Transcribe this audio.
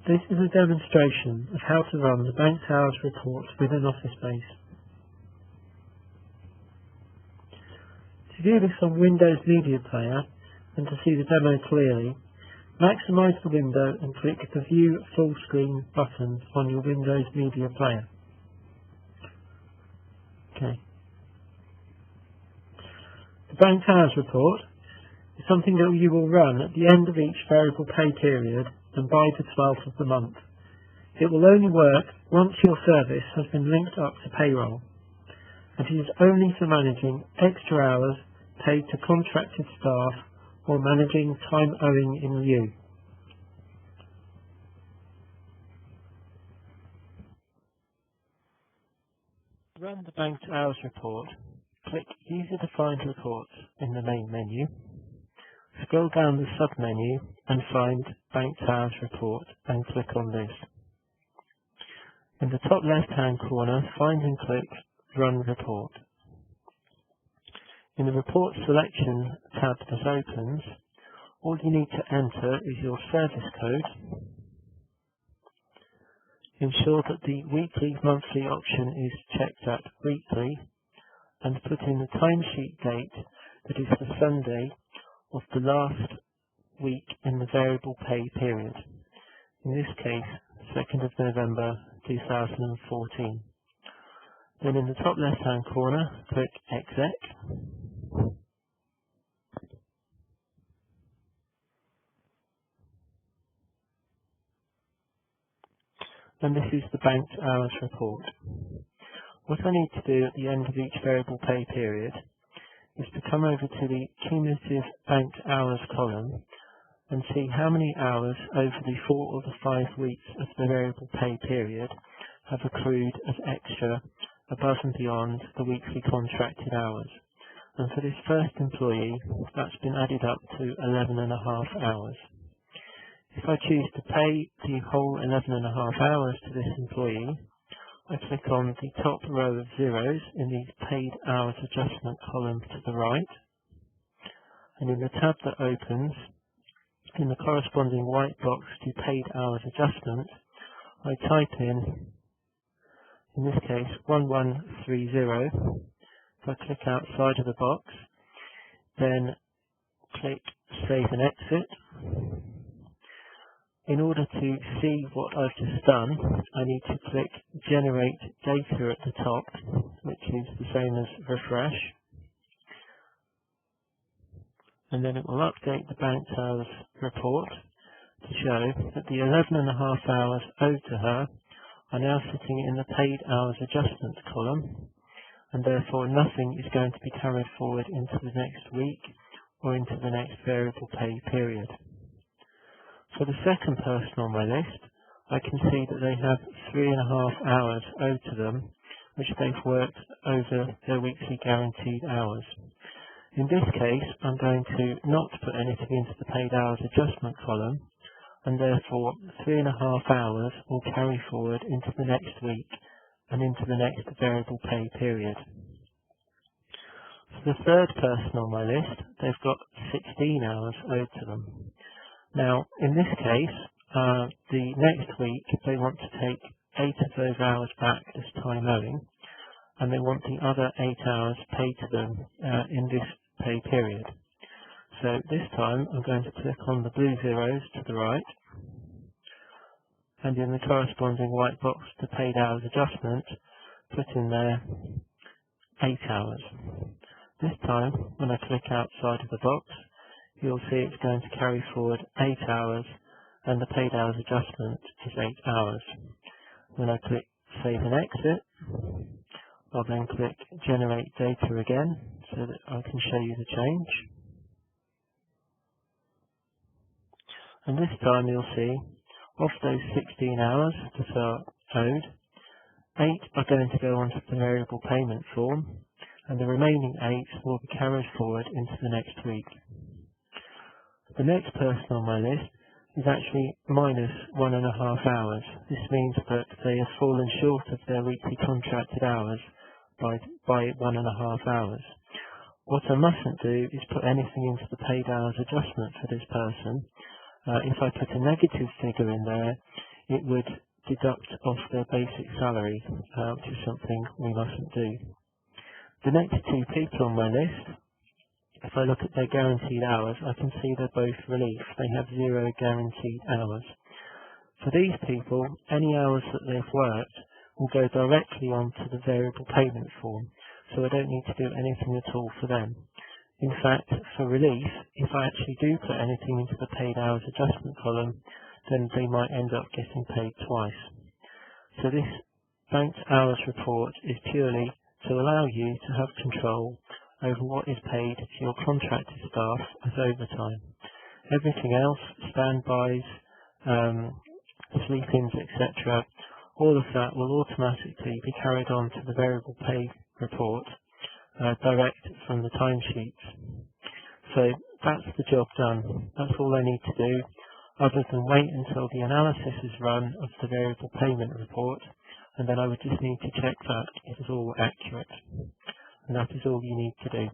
This is a demonstration of how to run the banked hours report within Office Space. To view this on Windows Media Player and to see the demo clearly, maximise the window and click the View Full Screen button on your Windows Media Player. Okay. The banked hours report is something that you will run at the end of each variable pay period and by the 12th of the month. It will only work once your service has been linked up to payroll, and it is only for managing extra hours paid to contracted staff or managing time owing in lieu. To run the banked hours report, click User Defined Reports in the main menu. Scroll down the sub-menu and find Banked Hours Report and click on this. In the top left-hand corner, find and click Run Report. In the Report Selection tab that opens, all you need to enter is your service code. Ensure that the weekly monthly option is checked at weekly and put in the timesheet date that is the Sunday of the last week in the variable pay period, in this case 2nd of November 2014. Then in the top left hand corner, click Exec. And this is the banked hours report. What I need to do at the end of each variable pay period is to come over to the cumulative banked hours column and see how many hours over the 4 or the 5 weeks of the variable pay period have accrued as extra above and beyond the weekly contracted hours. And for this first employee, that's been added up to 11.5 hours. If I choose to pay the whole 11.5 hours to this employee, I click on the top row of zeros in the Paid Hours Adjustment column to the right, and in the tab that opens, in the corresponding white box to Paid Hours Adjustment, I type in this case, 1130. If I click outside of the box, then click Save and Exit. In order to see what I've just done, I need to click Generate Data at the top, which is the same as Refresh. And then it will update the banked hours report to show that the 11.5 hours owed to her are now sitting in the Paid Hours Adjustment column, and therefore nothing is going to be carried forward into the next week or into the next variable pay period. For the second person on my list, I can see that they have 3.5 hours owed to them, which they've worked over their weekly guaranteed hours. In this case, I'm going to not put anything into the Paid Hours Adjustment column, and therefore 3.5 hours will carry forward into the next week and into the next variable pay period. For the third person on my list, they've got 16 hours owed to them. Now, in this case, the next week they want to take 8 of those hours back as time owing, and they want the other 8 hours paid to them in this pay period. So this time I'm going to click on the blue zeros to the right, and in the corresponding white box to Paid Hours Adjustment, put in there 8 hours. This time, when I click outside of the box, you'll see it's going to carry forward 8 hours, and the Paid Hours Adjustment is 8 hours. When I click Save and Exit, I'll then click Generate Data again, so that I can show you the change. And this time you'll see, of those 16 hours that are owed, 8 are going to go onto the variable payment form, and the remaining 8 will be carried forward into the next week. The next person on my list is actually minus 1.5 hours. This means that they have fallen short of their weekly contracted hours by 1.5 hours. What I mustn't do is put anything into the Paid Hours Adjustment for this person. If I put a negative figure in there, it would deduct off their basic salary, which is something we mustn't do. The next two people on my list, if I look at their guaranteed hours, I can see they're both relief. They have 0 guaranteed hours. For these people, any hours that they've worked will go directly onto the variable payment form, so I don't need to do anything at all for them. In fact, for relief, if I actually do put anything into the paid hours adjustment column, then they might end up getting paid twice. So this banked hours report is purely to allow you to have control over what is paid to your contracted staff as overtime. Everything else, standbys, sleep-ins, etc., all of that will automatically be carried on to the variable pay report direct from the timesheets. So that's the job done. That's all I need to do, other than wait until the analysis is run of the variable payment report, and then I would just need to check that it is all accurate. And that is all you need to do.